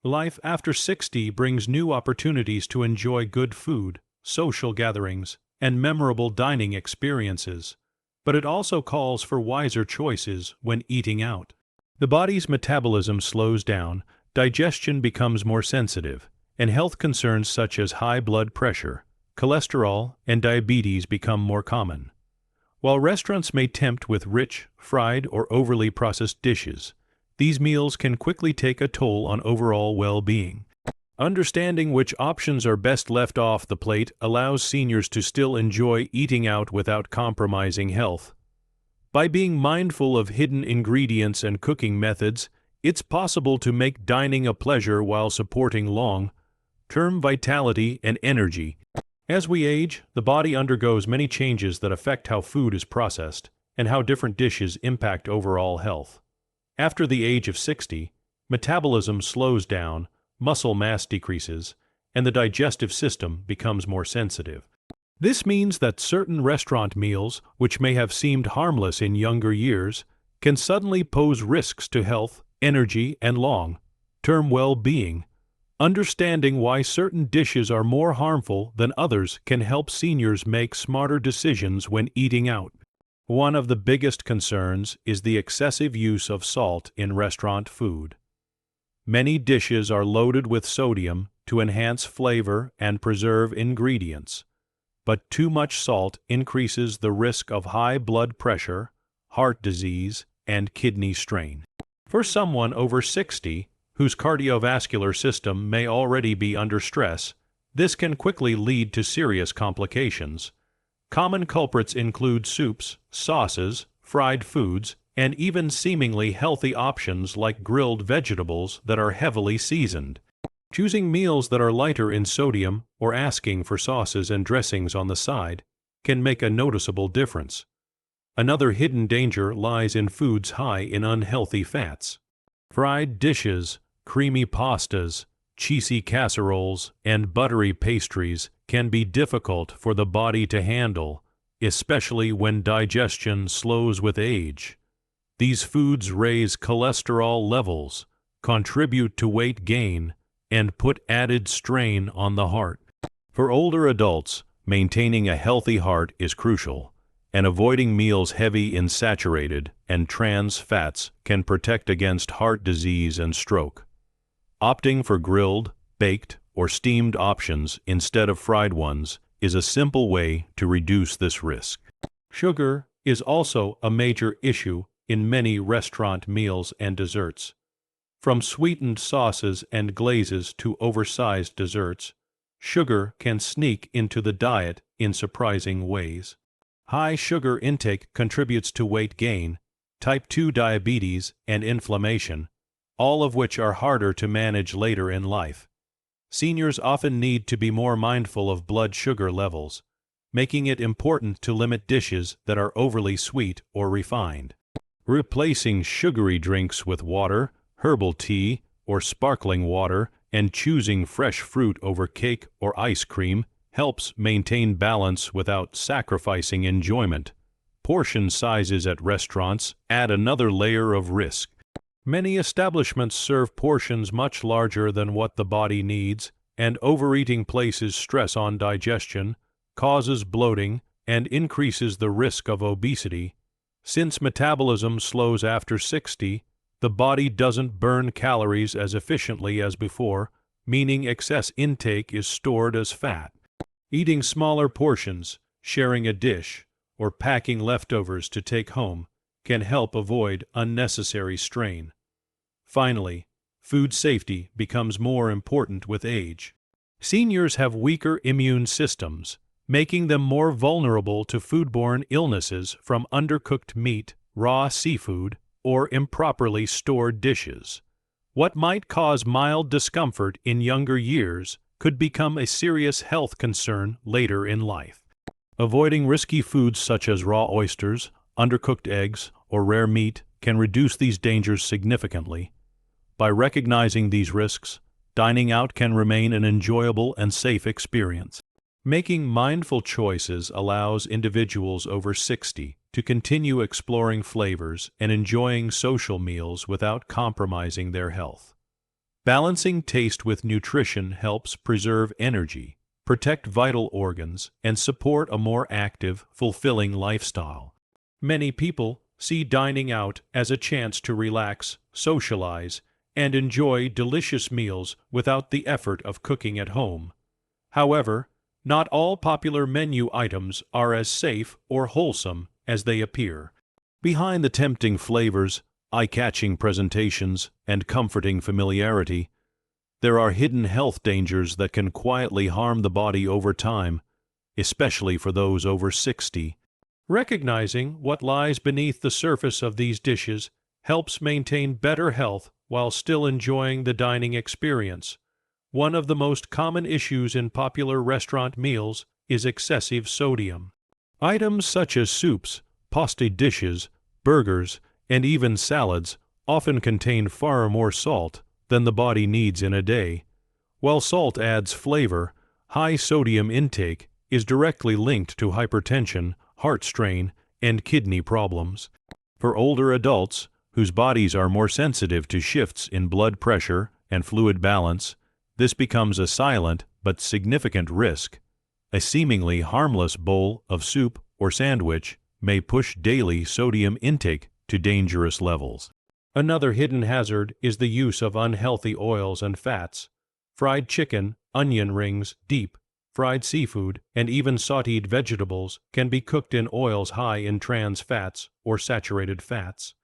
Life after 60 brings new opportunities to enjoy good food, social gatherings, and memorable dining experiences, but it also calls for wiser choices when eating out. The body's metabolism slows down, digestion becomes more sensitive, and health concerns such as high blood pressure, cholesterol, and diabetes become more common. While restaurants may tempt with rich, fried, or overly processed dishes, these meals can quickly take a toll on overall well-being. Understanding which options are best left off the plate allows seniors to still enjoy eating out without compromising health. By being mindful of hidden ingredients and cooking methods, it's possible to make dining a pleasure while supporting long-term vitality and energy. As we age, the body undergoes many changes that affect how food is processed and how different dishes impact overall health. After the age of 60, metabolism slows down, muscle mass decreases, and the digestive system becomes more sensitive. This means that certain restaurant meals, which may have seemed harmless in younger years, can suddenly pose risks to health, energy, and long-term well-being. Understanding why certain dishes are more harmful than others can help seniors make smarter decisions when eating out. One of the biggest concerns is the excessive use of salt in restaurant food. Many dishes are loaded with sodium to enhance flavor and preserve ingredients, but too much salt increases the risk of high blood pressure, heart disease, and kidney strain. For someone over 60, whose cardiovascular system may already be under stress, this can quickly lead to serious complications. Common culprits include soups, sauces, fried foods, and even seemingly healthy options like grilled vegetables that are heavily seasoned. Choosing meals that are lighter in sodium or asking for sauces and dressings on the side can make a noticeable difference. Another hidden danger lies in foods high in unhealthy fats. Fried dishes, creamy pastas, cheesy casseroles, and buttery pastries can be difficult for the body to handle, especially when digestion slows with age. These foods raise cholesterol levels, contribute to weight gain, and put added strain on the heart. For older adults, maintaining a healthy heart is crucial, and avoiding meals heavy in saturated and trans fats can protect against heart disease and stroke. Opting for grilled, baked, or steamed options instead of fried ones is a simple way to reduce this risk. Sugar is also a major issue in many restaurant meals and desserts. From sweetened sauces and glazes to oversized desserts, sugar can sneak into the diet in surprising ways. High sugar intake contributes to weight gain, type 2 diabetes, and inflammation, all of which are harder to manage later in life. Seniors often need to be more mindful of blood sugar levels, making it important to limit dishes that are overly sweet or refined. Replacing sugary drinks with water, herbal tea, or sparkling water, and choosing fresh fruit over cake or ice cream helps maintain balance without sacrificing enjoyment. Portion sizes at restaurants add another layer of risk. Many establishments serve portions much larger than what the body needs, and overeating places stress on digestion, causes bloating, and increases the risk of obesity. Since metabolism slows after 60, the body doesn't burn calories as efficiently as before, meaning excess intake is stored as fat. Eating smaller portions, sharing a dish, or packing leftovers to take home can help avoid unnecessary strain. Finally, food safety becomes more important with age. Seniors have weaker immune systems, making them more vulnerable to foodborne illnesses from undercooked meat, raw seafood, or improperly stored dishes. What might cause mild discomfort in younger years could become a serious health concern later in life. Avoiding risky foods such as raw oysters, undercooked eggs, or rare meat can reduce these dangers significantly. By recognizing these risks, dining out can remain an enjoyable and safe experience. Making mindful choices allows individuals over 60 to continue exploring flavors and enjoying social meals without compromising their health. Balancing taste with nutrition helps preserve energy, protect vital organs, and support a more active, fulfilling lifestyle. Many people see dining out as a chance to relax, socialize, and enjoy delicious meals without the effort of cooking at home. However, not all popular menu items are as safe or wholesome as they appear. Behind the tempting flavors, eye-catching presentations, and comforting familiarity, there are hidden health dangers that can quietly harm the body over time, especially for those over 60. Recognizing what lies beneath the surface of these dishes helps maintain better health while still enjoying the dining experience. One of the most common issues in popular restaurant meals is excessive sodium. Items such as soups, pasta dishes, burgers, and even salads often contain far more salt than the body needs in a day. While salt adds flavor, high sodium intake is directly linked to hypertension, heart strain, and kidney problems. For older adults, whose bodies are more sensitive to shifts in blood pressure and fluid balance, this becomes a silent but significant risk. A seemingly harmless bowl of soup or sandwich may push daily sodium intake to dangerous levels. Another hidden hazard is the use of unhealthy oils and fats. Fried chicken, onion rings, deep fried seafood, and even sautéed vegetables can be cooked in oils high in trans fats or saturated fats.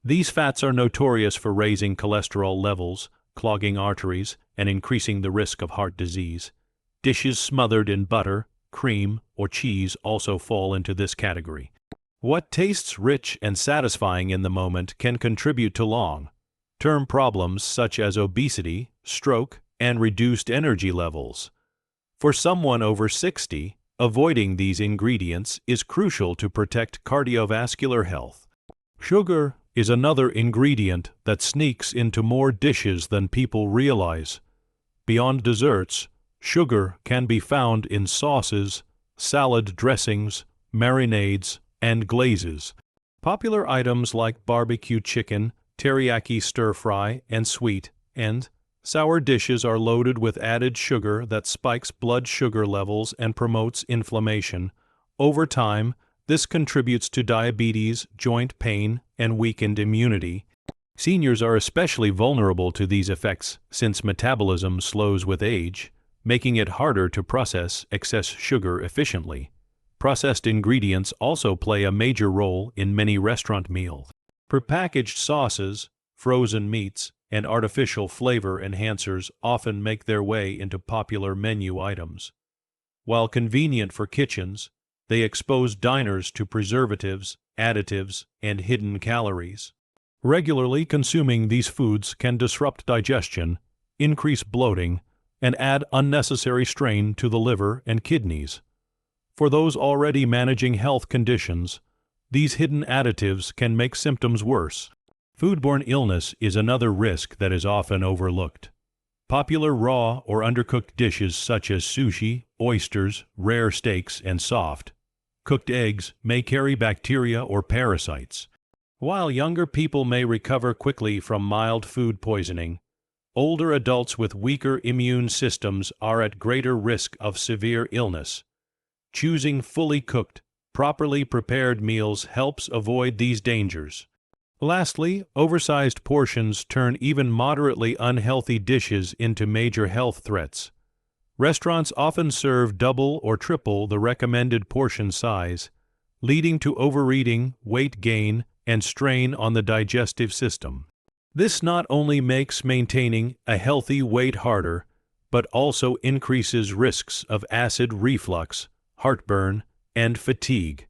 These fats are notorious for raising cholesterol levels, clogging arteries, and increasing the risk of heart disease. Dishes smothered in butter, cream, or cheese also fall into this category. What tastes rich and satisfying in the moment can contribute to long-term problems such as obesity, stroke, and reduced energy levels. For someone over 60, avoiding these ingredients is crucial to protect cardiovascular health. Sugar is another ingredient that sneaks into more dishes than people realize. Beyond desserts, sugar can be found in sauces, salad dressings, marinades, and glazes. Popular items like barbecue chicken, teriyaki stir-fry, and sweet and sour dishes are loaded with added sugar that spikes blood sugar levels and promotes inflammation. Over time, this contributes to diabetes, joint pain, and weakened immunity. Seniors are especially vulnerable to these effects since metabolism slows with age, making it harder to process excess sugar efficiently. Processed ingredients also play a major role in many restaurant meals. Prepackaged sauces, frozen meats, and artificial flavor enhancers often make their way into popular menu items. While convenient for kitchens, they expose diners to preservatives, additives, and hidden calories. Regularly consuming these foods can disrupt digestion, increase bloating, and add unnecessary strain to the liver and kidneys. For those already managing health conditions, these hidden additives can make symptoms worse. Foodborne illness is another risk that is often overlooked. Popular raw or undercooked dishes such as sushi, oysters, rare steaks, and soft-cooked eggs may carry bacteria or parasites. While younger people may recover quickly from mild food poisoning, older adults with weaker immune systems are at greater risk of severe illness. Choosing fully cooked, properly prepared meals helps avoid these dangers. Lastly, oversized portions turn even moderately unhealthy dishes into major health threats. Restaurants often serve double or triple the recommended portion size, leading to overeating, weight gain, and strain on the digestive system. This not only makes maintaining a healthy weight harder, but also increases risks of acid reflux, heartburn, and fatigue.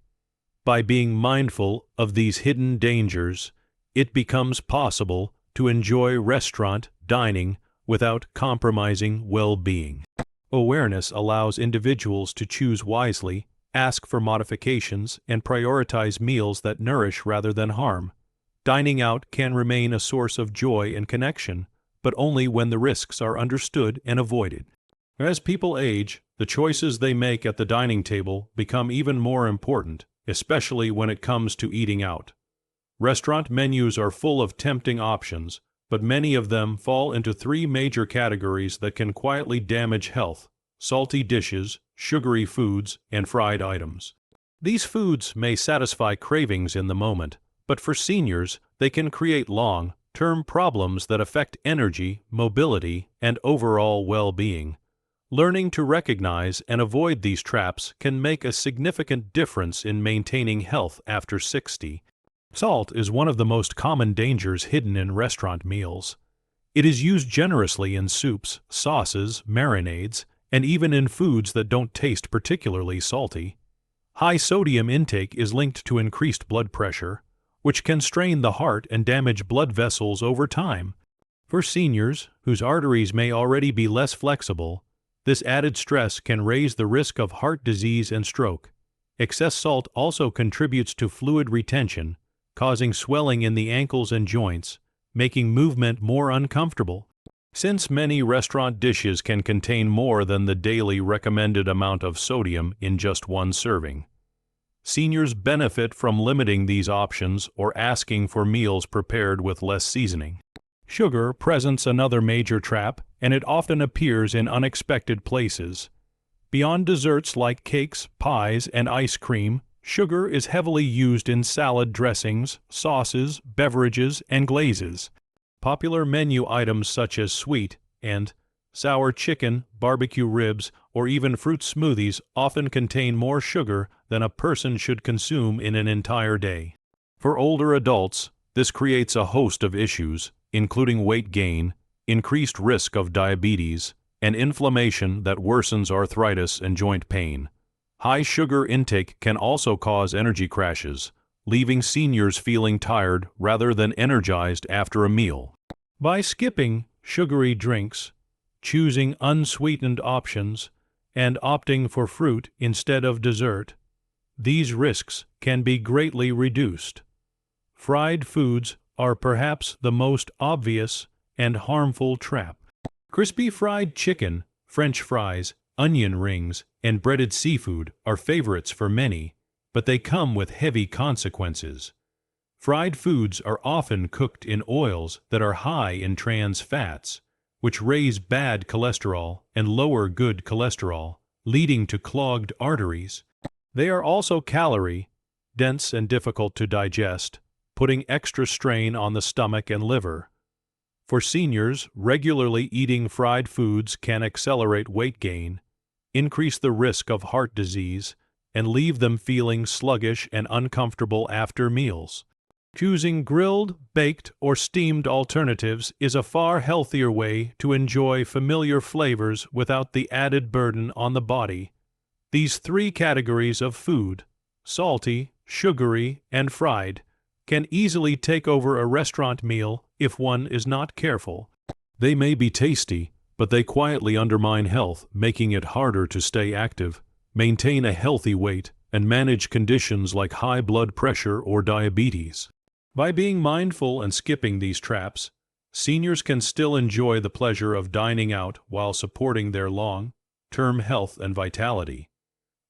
By being mindful of these hidden dangers, it becomes possible to enjoy restaurant dining without compromising well-being. Awareness allows individuals to choose wisely, ask for modifications, and prioritize meals that nourish rather than harm. Dining out can remain a source of joy and connection, but only when the risks are understood and avoided. As people age, the choices they make at the dining table become even more important, especially when it comes to eating out. Restaurant menus are full of tempting options, but many of them fall into three major categories that can quietly damage health: salty dishes, sugary foods, and fried items. These foods may satisfy cravings in the moment, but for seniors, they can create long-term problems that affect energy, mobility, and overall well-being. Learning to recognize and avoid these traps can make a significant difference in maintaining health after 60. Salt is one of the most common dangers hidden in restaurant meals. It is used generously in soups, sauces, marinades, and even in foods that don't taste particularly salty. High sodium intake is linked to increased blood pressure, which can strain the heart and damage blood vessels over time. For seniors, whose arteries may already be less flexible, this added stress can raise the risk of heart disease and stroke. Excess salt also contributes to fluid retention, causing swelling in the ankles and joints, making movement more uncomfortable. Since many restaurant dishes can contain more than the daily recommended amount of sodium in just one serving, seniors benefit from limiting these options or asking for meals prepared with less seasoning. Sugar presents another major trap, and it often appears in unexpected places. Beyond desserts like cakes, pies, and ice cream, sugar is heavily used in salad dressings, sauces, beverages, and glazes. Popular menu items such as sweet and sour chicken, barbecue ribs, or even fruit smoothies often contain more sugar than a person should consume in an entire day. For older adults, this creates a host of issues, including weight gain, increased risk of diabetes, and inflammation that worsens arthritis and joint pain. High sugar intake can also cause energy crashes, leaving seniors feeling tired rather than energized after a meal. By skipping sugary drinks, choosing unsweetened options, and opting for fruit instead of dessert, these risks can be greatly reduced. Fried foods are perhaps the most obvious and harmful trap. Crispy fried chicken, French fries, onion rings, and breaded seafood are favorites for many, but they come with heavy consequences. Fried foods are often cooked in oils that are high in trans fats, which raise bad cholesterol and lower good cholesterol, leading to clogged arteries. They are also calorie-dense and difficult to digest, putting extra strain on the stomach and liver. For seniors, regularly eating fried foods can accelerate weight gain, increase the risk of heart disease, and leave them feeling sluggish and uncomfortable after meals. Choosing grilled, baked, or steamed alternatives is a far healthier way to enjoy familiar flavors without the added burden on the body. These three categories of food, salty, sugary, and fried, can easily take over a restaurant meal if one is not careful. They may be tasty, but they quietly undermine health, making it harder to stay active, maintain a healthy weight, and manage conditions like high blood pressure or diabetes. By being mindful and skipping these traps, seniors can still enjoy the pleasure of dining out while supporting their long-term health and vitality.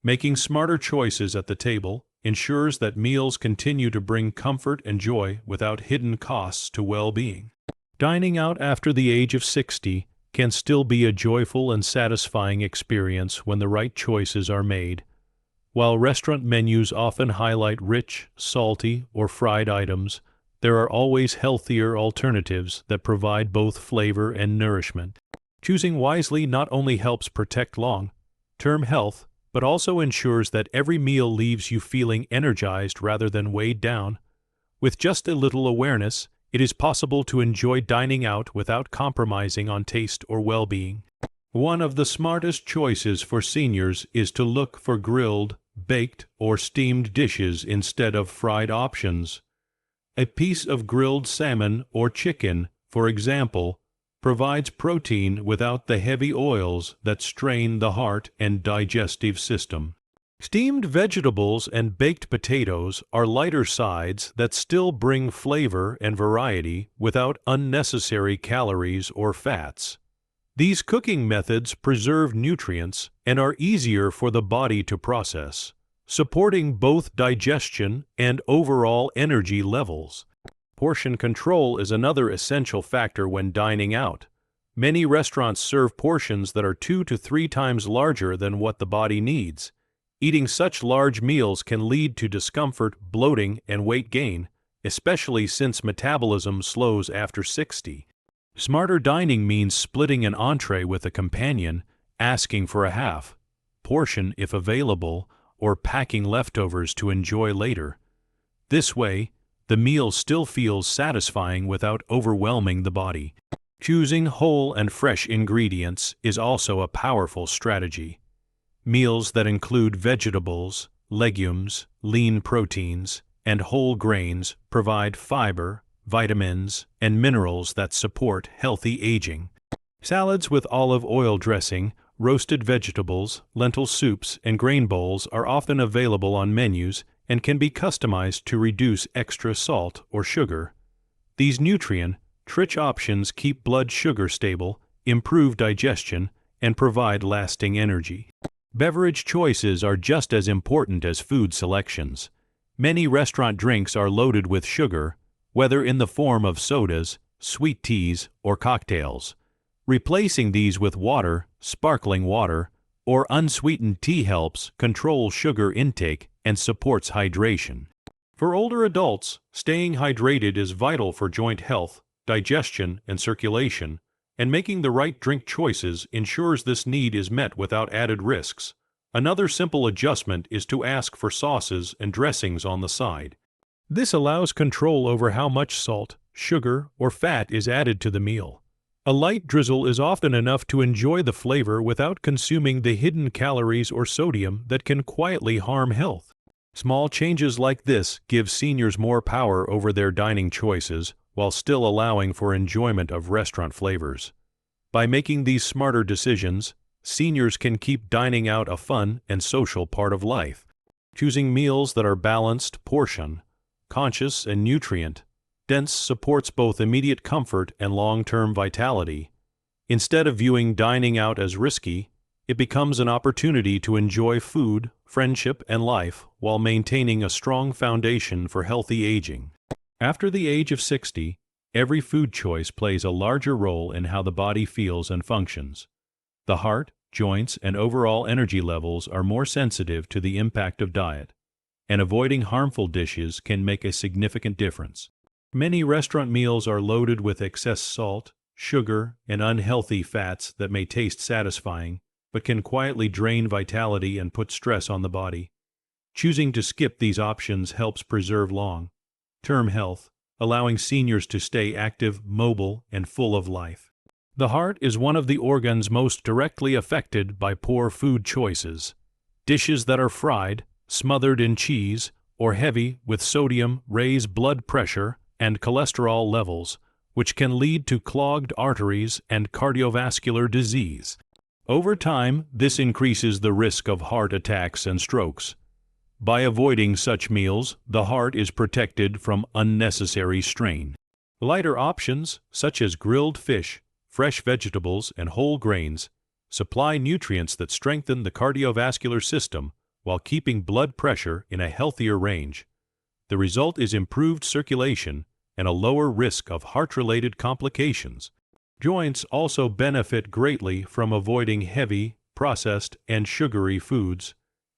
Making smarter choices at the table ensures that meals continue to bring comfort and joy without hidden costs to well-being. Dining out after the age of 60 can still be a joyful and satisfying experience when the right choices are made. While restaurant menus often highlight rich, salty, or fried items, there are always healthier alternatives that provide both flavor and nourishment. Choosing wisely not only helps protect long-term health, but also ensures that every meal leaves you feeling energized rather than weighed down. With just a little awareness, it is possible to enjoy dining out without compromising on taste or well-being. One of the smartest choices for seniors is to look for grilled, baked, or steamed dishes instead of fried options. A piece of grilled salmon or chicken, for example, provides protein without the heavy oils that strain the heart and digestive system. Steamed vegetables and baked potatoes are lighter sides that still bring flavor and variety without unnecessary calories or fats. These cooking methods preserve nutrients and are easier for the body to process, supporting both digestion and overall energy levels. Portion control is another essential factor when dining out. Many restaurants serve portions that are 2 to 3 times larger than what the body needs. Eating such large meals can lead to discomfort, bloating, and weight gain, especially since metabolism slows after 60. Smarter dining means splitting an entree with a companion, asking for a half portion if available, or packing leftovers to enjoy later. This way, the meal still feels satisfying without overwhelming the body. Choosing whole and fresh ingredients is also a powerful strategy. Meals that include vegetables, legumes, lean proteins, and whole grains provide fiber, vitamins, and minerals that support healthy aging. Salads with olive oil dressing, roasted vegetables, lentil soups, and grain bowls are often available on menus and can be customized to reduce extra salt or sugar. These nutrient-rich options keep blood sugar stable, improve digestion, and provide lasting energy. Beverage choices are just as important as food selections. Many restaurant drinks are loaded with sugar, whether in the form of sodas, sweet teas, or cocktails. Replacing these with water, sparkling water, or unsweetened tea helps control sugar intake and supports hydration. For older adults, staying hydrated is vital for joint health, digestion, and circulation, and making the right drink choices ensures this need is met without added risks. Another simple adjustment is to ask for sauces and dressings on the side. This allows control over how much salt, sugar, or fat is added to the meal. A light drizzle is often enough to enjoy the flavor without consuming the hidden calories or sodium that can quietly harm health. Small changes like this give seniors more power over their dining choices while still allowing for enjoyment of restaurant flavors. By making these smarter decisions, seniors can keep dining out a fun and social part of life. Choosing meals that are balanced, portion conscious, and nutrient-dense supports both immediate comfort and long-term vitality. Instead of viewing dining out as risky, it becomes an opportunity to enjoy food, friendship, and life while maintaining a strong foundation for healthy aging. After the age of 60, every food choice plays a larger role in how the body feels and functions. The heart, joints, and overall energy levels are more sensitive to the impact of diet, and avoiding harmful dishes can make a significant difference. Many restaurant meals are loaded with excess salt, sugar, and unhealthy fats that may taste satisfying, but can quietly drain vitality and put stress on the body. Choosing to skip these options helps preserve long-term health, allowing seniors to stay active, mobile, and full of life. The heart is one of the organs most directly affected by poor food choices. Dishes that are fried, smothered in cheese, or heavy with sodium raise blood pressure and cholesterol levels, which can lead to clogged arteries and cardiovascular disease. Over time, this increases the risk of heart attacks and strokes. By avoiding such meals, the heart is protected from unnecessary strain. Lighter options, such as grilled fish, fresh vegetables, and whole grains, supply nutrients that strengthen the cardiovascular system while keeping blood pressure in a healthier range. The result is improved circulation and a lower risk of heart-related complications. Joints also benefit greatly from avoiding heavy, processed, and sugary foods.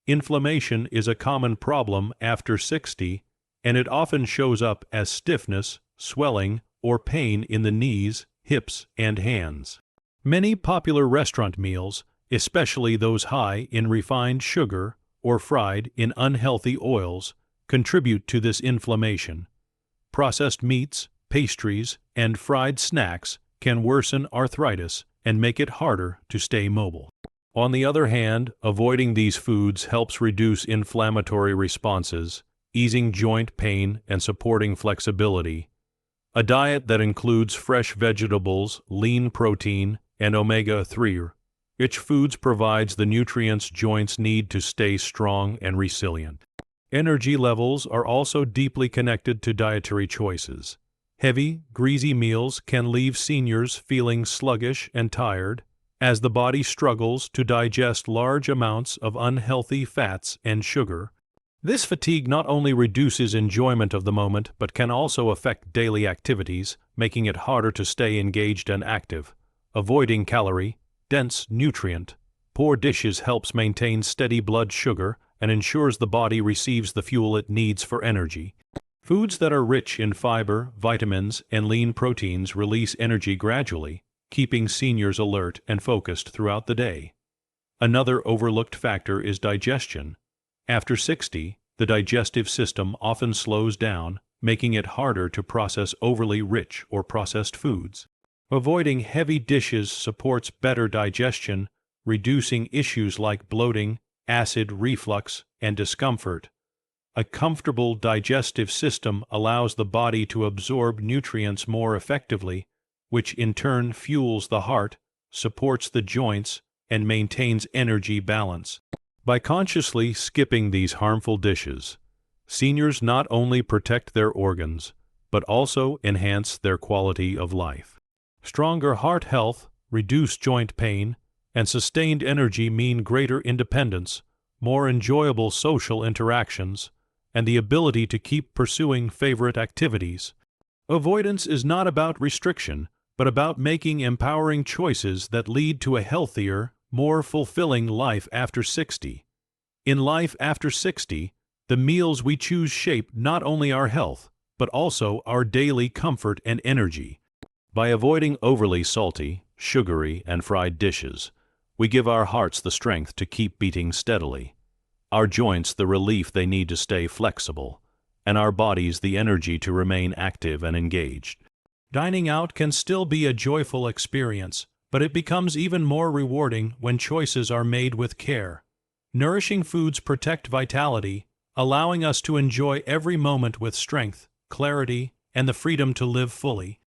Inflammation is a common problem after 60, and it often shows up as stiffness, swelling, or pain in the knees, hips, and hands. Many popular restaurant meals, especially those high in refined sugar or fried in unhealthy oils, contribute to this inflammation. Processed meats, pastries, and fried snacks can worsen arthritis and make it harder to stay mobile. On the other hand, avoiding these foods helps reduce inflammatory responses, easing joint pain and supporting flexibility. A diet that includes fresh vegetables, lean protein, and omega-3 rich foods provides the nutrients joints need to stay strong and resilient. Energy levels are also deeply connected to dietary choices. Heavy, greasy meals can leave seniors feeling sluggish and tired, as the body struggles to digest large amounts of unhealthy fats and sugar. This fatigue not only reduces enjoyment of the moment but can also affect daily activities, making it harder to stay engaged and active. Avoiding calorie-dense, nutrient-poor dishes helps maintain steady blood sugar and ensures the body receives the fuel it needs for energy. Foods that are rich in fiber, vitamins, and lean proteins release energy gradually, keeping seniors alert and focused throughout the day. Another overlooked factor is digestion. After 60, the digestive system often slows down, making it harder to process overly rich or processed foods. Avoiding heavy dishes supports better digestion, reducing issues like bloating, acid reflux, and discomfort. A comfortable digestive system allows the body to absorb nutrients more effectively, which in turn fuels the heart, supports the joints, and maintains energy balance. By consciously skipping these harmful dishes, seniors not only protect their organs, but also enhance their quality of life. Stronger heart health, reduced joint pain, and sustained energy mean greater independence, more enjoyable social interactions, and the ability to keep pursuing favorite activities. Avoidance is not about restriction, but about making empowering choices that lead to a healthier, more fulfilling life after 60. In life after 60, the meals we choose shape not only our health, but also our daily comfort and energy. By avoiding overly salty, sugary, and fried dishes, we give our hearts the strength to keep beating steadily, our joints the relief they need to stay flexible, and our bodies the energy to remain active and engaged. Dining out can still be a joyful experience, but it becomes even more rewarding when choices are made with care. Nourishing foods protect vitality, allowing us to enjoy every moment with strength, clarity, and the freedom to live fully.